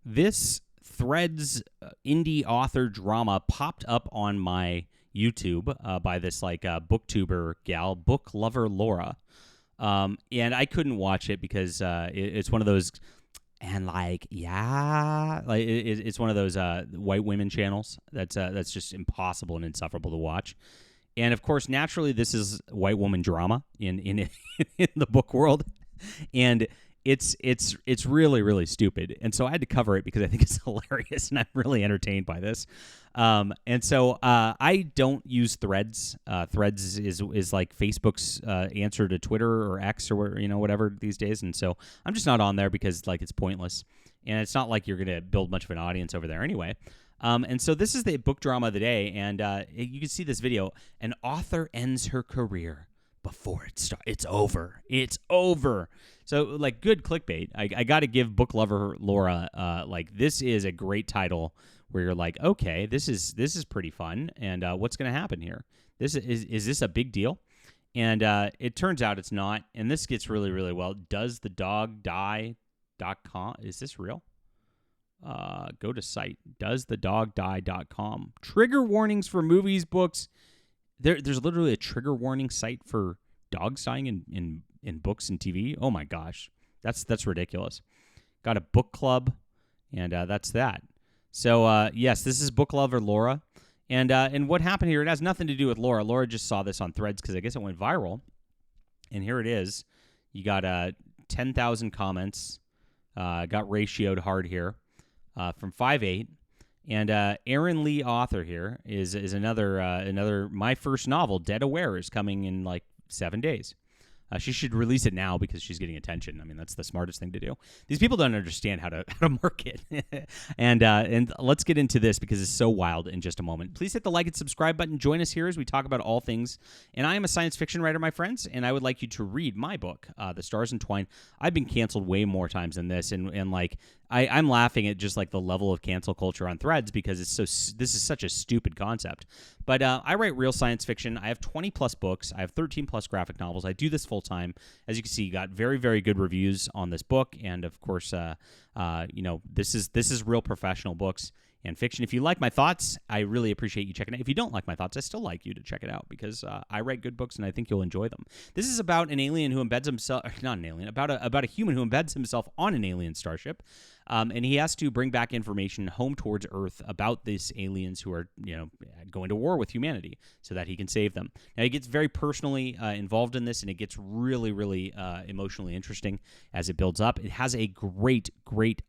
This Threads indie author drama popped up on my YouTube by this booktuber gal, book lover Laura, and I couldn't watch it because it's one of those, and it's one of those white women channels that's just impossible and insufferable to watch. And of course, naturally, this is white woman drama in in the book world, and it's really, really stupid. And so I had to cover it because I think it's hilarious and I'm really entertained by this. And so I don't use Threads. Threads is like Facebook's answer to Twitter or X or whatever these days. And so I'm just not on there because it's pointless, and it's not like you're gonna build much of an audience over there anyway. And so this is the book drama of the day, and you can see this video. An author ends her career before it starts. It's over. It's over. So, good clickbait. I got to give book lover Laura, this is a great title where you're like, okay, this is pretty fun, and what's going to happen here? Is this a big deal? And it turns out it's not, and this gets really, really well. DoesTheDogDie.com. Is this real? Go to site doesthedogdie.com. Trigger warnings for movies, books. There's literally a trigger warning site for dogs dying in books and TV. Oh my gosh, that's ridiculous. Got a book club, and that's that. So yes, this is book lover Laura, and what happened here? It has nothing to do with Laura. Laura just saw this on Threads because I guess it went viral, and here it is. You got 10,000 comments. Got ratioed hard here. From 5.8, and Aaron Lee, author here, is another my first novel, Dead Aware, is coming in 7 days. She should release it now because she's getting attention. I mean, that's the smartest thing to do. These people don't understand how to market. And let's get into this because it's so wild in just a moment. Please hit the like and subscribe button. Join us here as we talk about all things. And I am a science fiction writer, my friends, and I would like you to read my book, The Stars Entwine. I've been canceled way more times than this, and I'm laughing at just the level of cancel culture on Threads because this is such a stupid concept. But I write real science fiction. I have 20 plus books. I have 13 plus graphic novels. I do this full time. As you can see, got very, very good reviews on this book, and of course, this is real professional books and fiction. If you like my thoughts, I really appreciate you checking it. If you don't like my thoughts, I still like you to check it out because I write good books and I think you'll enjoy them. This is about an alien who embeds himself, not an alien, about a human who embeds himself on an alien starship, and he has to bring back information home towards Earth about these aliens who are going to war with humanity so that he can save them. Now he gets very personally involved in this, and it gets really, really emotionally interesting as it builds up. It has a great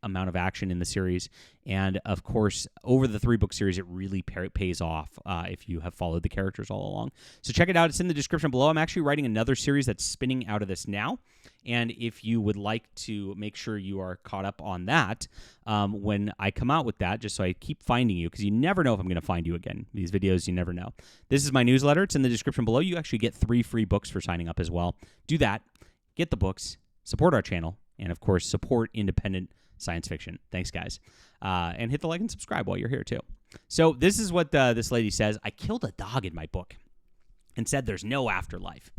amount of action in the series. And, of course, over the 3-book series, it really pays off if you have followed the characters all along. So check it out. It's in the description below. I'm actually writing another series that's spinning out of this now. And if you would like to make sure you are caught up on that when I come out with that, just so I keep finding you, because you never know if I'm going to find you again. These videos, you never know. This is my newsletter. It's in the description below. You actually get 3 free books for signing up as well. Do that. Get the books. Support our channel. And, of course, support independent science fiction. Thanks, guys. And hit the like and subscribe while you're here, too. So this is what this lady says. I killed a dog in my book and said there's no afterlife.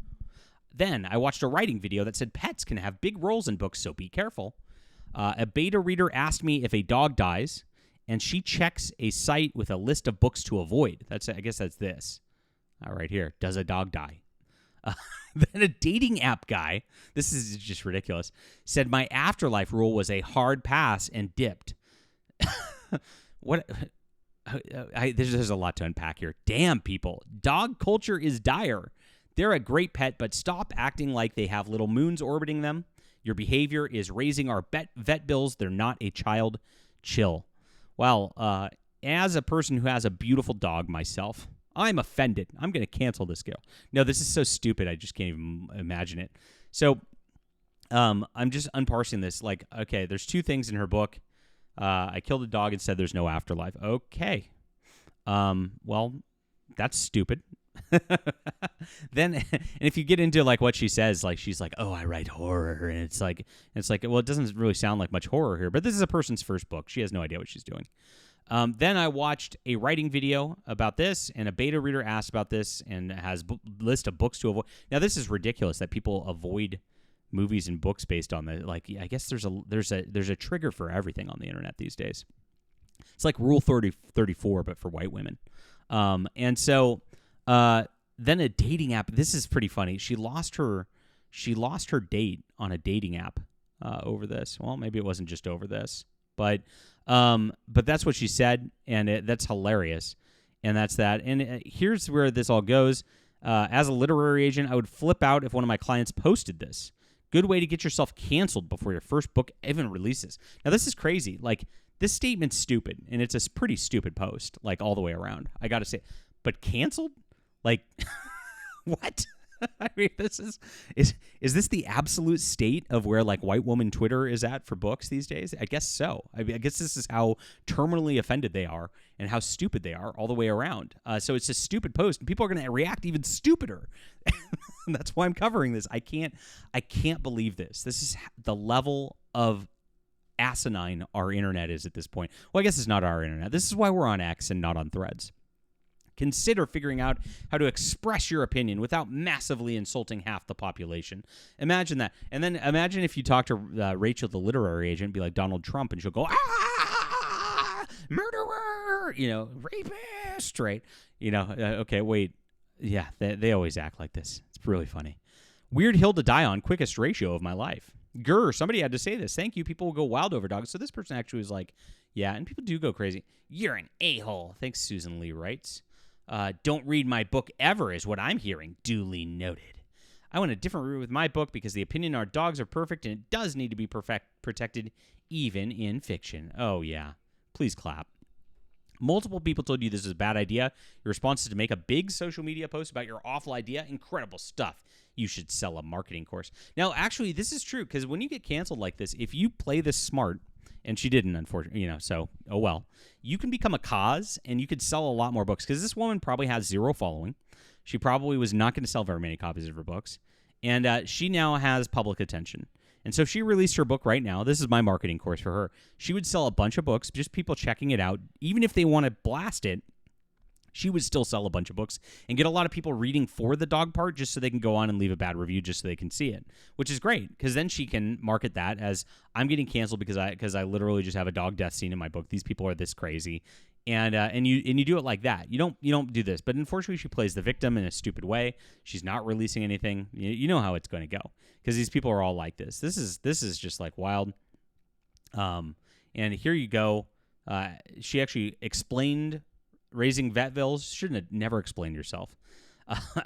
Then I watched a writing video that said pets can have big roles in books, so be careful. A beta reader asked me if a dog dies, and she checks a site with a list of books to avoid. I guess that's this. Right here. Does a dog die? Then a dating app guy, this is just ridiculous, said my afterlife rule was a hard pass and dipped. What? There's a lot to unpack here. Damn, people. Dog culture is dire. They're a great pet, but stop acting like they have little moons orbiting them. Your behavior is raising our vet bills. They're not a child. Chill. Well, as a person who has a beautiful dog myself, I'm offended. I'm going to cancel this girl. No, this is so stupid. I just can't even imagine it. So I'm just unparsing this. Okay, there's 2 things in her book. I killed a dog and said there's no afterlife. Okay. Well, that's stupid. Then, and if you get into what she says, she's like, oh, I write horror. And it's like, well, it doesn't really sound like much horror here, but this is a person's first book. She has no idea what she's doing. Then I watched a writing video about this, and a beta reader asked about this and has list of books to avoid. Now, this is ridiculous that people avoid movies and books based on the I guess there's a trigger for everything on the internet these days. It's like Rule 34, but for white women. And so then a dating app. This is pretty funny. She lost her date on a dating app over this. Well, maybe it wasn't just over this, but that's what she said, and that's hilarious. And that's that. And here's where this all goes. As a literary agent, I would flip out if one of my clients posted this. Good way to get yourself canceled before your first book even releases. Now, this is crazy. Like, this statement's stupid, and it's a pretty stupid post, like, all the way around. I got to say. But canceled? Like, what? I mean, this is this the absolute state of where, like, white woman Twitter is at for books these days? I guess so. I mean, I guess this is how terminally offended they are and how stupid they are all the way around. So it's a stupid post, and people are going to react even stupider. That's why I'm covering this. I can't believe this. This is the level of asinine our internet is at this point. Well, I guess it's not our internet. This is why we're on X and not on Threads. Consider figuring out how to express your opinion without massively insulting half the population. Imagine that. And then imagine if you talk to Rachel, the literary agent, be like Donald Trump, and she'll go, murderer, rapist, right? Okay, wait. Yeah, they always act like this. It's really funny. Weird hill to die on, quickest ratio of my life. Grr, somebody had to say this. Thank you. People will go wild over dogs. So this person actually was like, yeah, and people do go crazy. You're an a-hole. Thanks, Susan Lee writes. Don't read my book ever is what I'm hearing. Duly noted. I went a different route with my book because the opinion our dogs are perfect, and it does need to be protected even in fiction. Oh, yeah. Please clap. Multiple people told you this is a bad idea. Your response is to make a big social media post about your awful idea. Incredible stuff. You should sell a marketing course. Now, actually, this is true, because when you get canceled like this, if you play this smart, and she didn't, unfortunately, so, oh well, you can become a cause, and you could sell a lot more books, because this woman probably has zero following. She probably was not going to sell very many copies of her books, and she now has public attention. And so if she released her book right now, this is my marketing course for her, she would sell a bunch of books, just people checking it out. Even if they want to blast it, she would still sell a bunch of books and get a lot of people reading for the dog part just so they can go on and leave a bad review just so they can see it, which is great, because then she can market that as, I'm getting canceled because I literally just have a dog death scene in my book. These people are this crazy. And you do it like that. You don't do this. But unfortunately, she plays the victim in a stupid way. She's not releasing anything. You know how it's going to go, because these people are all like this. This is just like wild. And here you go. She actually explained raising vet bills. Shouldn't have never explained yourself.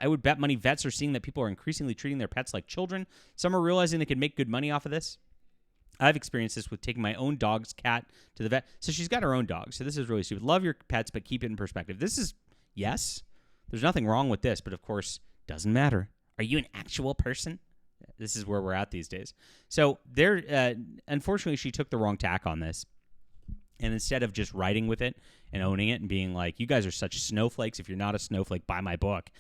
I would bet money vets are seeing that people are increasingly treating their pets like children. Some are realizing they can make good money off of this. I've experienced this with taking my own dog's cat to the vet. So she's got her own dog. So this is really stupid. Love your pets, but keep it in perspective. This is, yes, there's nothing wrong with this, but of course, doesn't matter. Are you an actual person? This is where we're at these days. So there, unfortunately, she took the wrong tack on this. And instead of just writing with it and owning it and being like, you guys are such snowflakes. If you're not a snowflake, buy my book.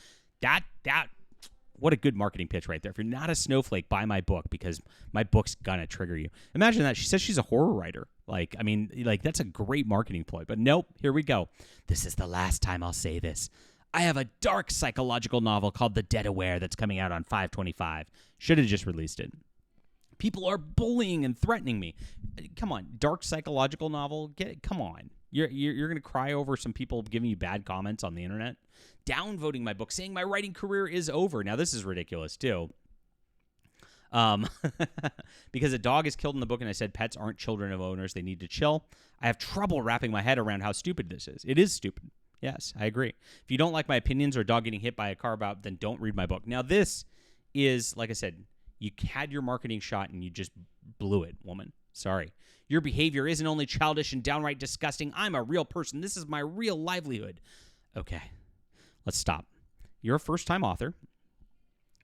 What a good marketing pitch right there. If you're not a snowflake, buy my book, because my book's gonna trigger you. Imagine that. She says she's a horror writer. That's a great marketing ploy. But nope, here we go. This is the last time I'll say this. I have a dark psychological novel called The Dead Aware that's coming out on 5/25. Should have just released it. People are bullying and threatening me. Come on, dark psychological novel? Come on. You're going to cry over some people giving you bad comments on the internet? Downvoting my book, saying my writing career is over. Now, this is ridiculous, too. Because a dog is killed in the book, and I said pets aren't children of owners. They need to chill. I have trouble wrapping my head around how stupid this is. It is stupid. Yes, I agree. If you don't like my opinions or a dog getting hit by a car about, then don't read my book. Now, this is, like I said, you had your marketing shot and you just blew it, woman. Sorry. Your behavior isn't only childish and downright disgusting. I'm a real person. This is my real livelihood. Okay, let's stop. You're a first-time author.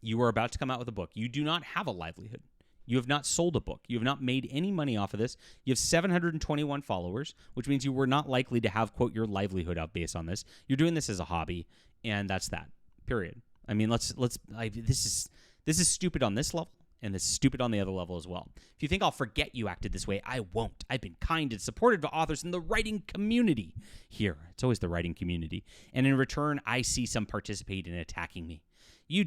You are about to come out with a book. You do not have a livelihood. You have not sold a book. You have not made any money off of this. You have 721 followers, which means you were not likely to have, quote, your livelihood up based on this. You're doing this as a hobby, and that's that. Period. I mean, this is stupid on this level. And it's stupid on the other level as well. If you think I'll forget you acted this way, I won't. I've been kind and supportive to authors in the writing community here. It's always the writing community. And in return, I see some participate in attacking me. You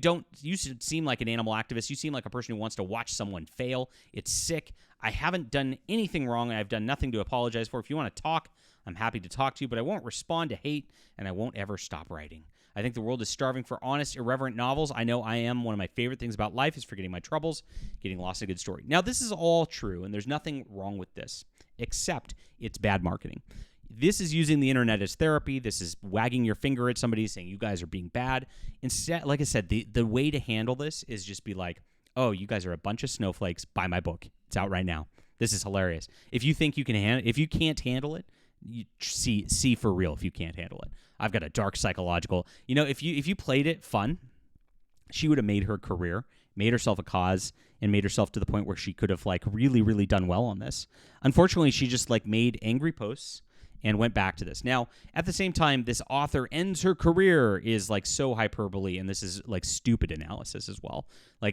seem like an animal activist. You seem like a person who wants to watch someone fail. It's sick. I haven't done anything wrong. I've done nothing to apologize for. If you want to talk, I'm happy to talk to you, but I won't respond to hate, and I won't ever stop writing. I think the world is starving for honest, irreverent novels. I know I am. One of my favorite things about life is forgetting my troubles, getting lost in a good story. Now, this is all true, and there's nothing wrong with this, except it's bad marketing. This is using the internet as therapy. This is wagging your finger at somebody saying you guys are being bad. Instead, like I said, the way to handle this is just be like, oh, you guys are a bunch of snowflakes. Buy my book. It's out right now. This is hilarious. If you think you can if you can't handle it, you see for real if you can't handle it. I've got a dark psychological. If you played it fun, she would have made her career, made herself a cause, and made herself to the point where she could have really, really done well on this. Unfortunately, she just made angry posts and went back to this. Now, at the same time, this author ends her career is so hyperbole, and this is stupid analysis as well.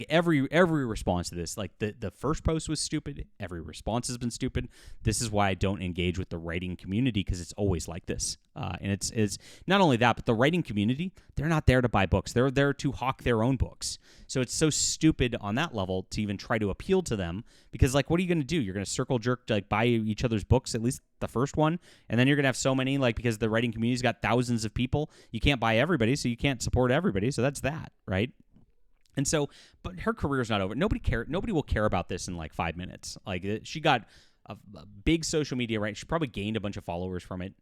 Every response to this, the first post was stupid. Every response has been stupid. This is why I don't engage with the writing community, because it's always like this. And it's not only that, but the writing community, they're not there to buy books. They're there to hawk their own books. So it's so stupid on that level to even try to appeal to them, because what are you going to do? You're going to circle jerk to buy each other's books, at least the first one, and then you're going to have so many, because the writing community's got thousands of people. You can't buy everybody, so you can't support everybody. So that's that, right? And so, but her career is not over. Nobody will care about this in 5 minutes. She got a big social media, right? She probably gained a bunch of followers from it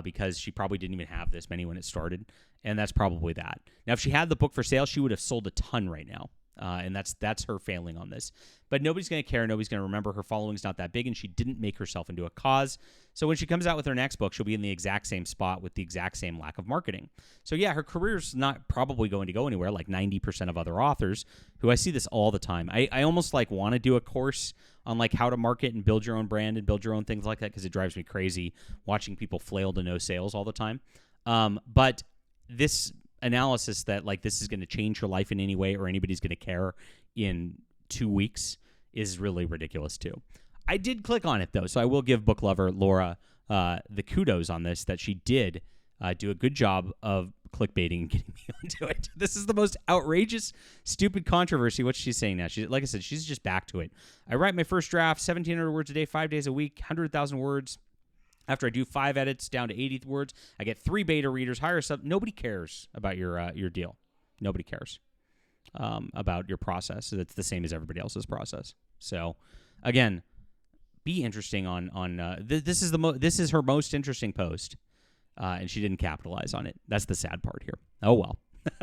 because she probably didn't even have this many when it started. And that's probably that. Now, if she had the book for sale, she would have sold a ton right now. And that's her failing on this. But nobody's going to care. Nobody's going to remember. Her following's not that big, and she didn't make herself into a cause. So when she comes out with her next book, she'll be in the exact same spot with the exact same lack of marketing. So yeah, her career's not probably going to go anywhere like 90% of other authors who I see this all the time. I almost want to do a course on how to market and build your own brand and build your own things like that, because it drives me crazy watching people flail to no sales all the time. But this analysis that this is going to change your life in any way or anybody's going to care in 2 weeks is really ridiculous too. I did click on it though, so I will give book lover Laura the kudos on this, that she did do a good job of clickbaiting and getting me onto it. This is the most outrageous, stupid controversy. What's she saying now? Like I said, she's just back to it. I write my first draft, 1,700 words a day, 5 days a week, 100,000 words. After I do 5 edits down to 80 words, I get 3 beta readers, hire sub. Nobody cares about your deal. Nobody cares about your process. That's the same as everybody else's process. So, again, be interesting on this is her most interesting post, and she didn't capitalize on it. That's the sad part here. Oh well.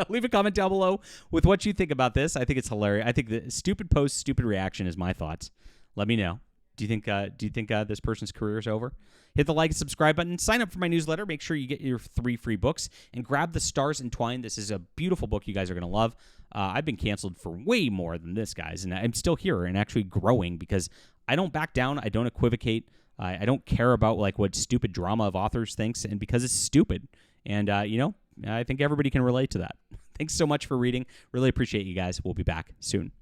Leave a comment down below with what you think about this. I think it's hilarious. I think the stupid post, stupid reaction is my thoughts. Let me know. Do you think this person's career is over? Hit the like and subscribe button. Sign up for my newsletter. Make sure you get your 3 free books. And grab The Stars Entwined. This is a beautiful book you guys are going to love. I've been canceled for way more than this, guys. And I'm still here and actually growing because I don't back down. I don't equivocate. I don't care about what stupid drama of authors thinks. And because it's stupid. And, I think everybody can relate to that. Thanks so much for reading. Really appreciate you guys. We'll be back soon.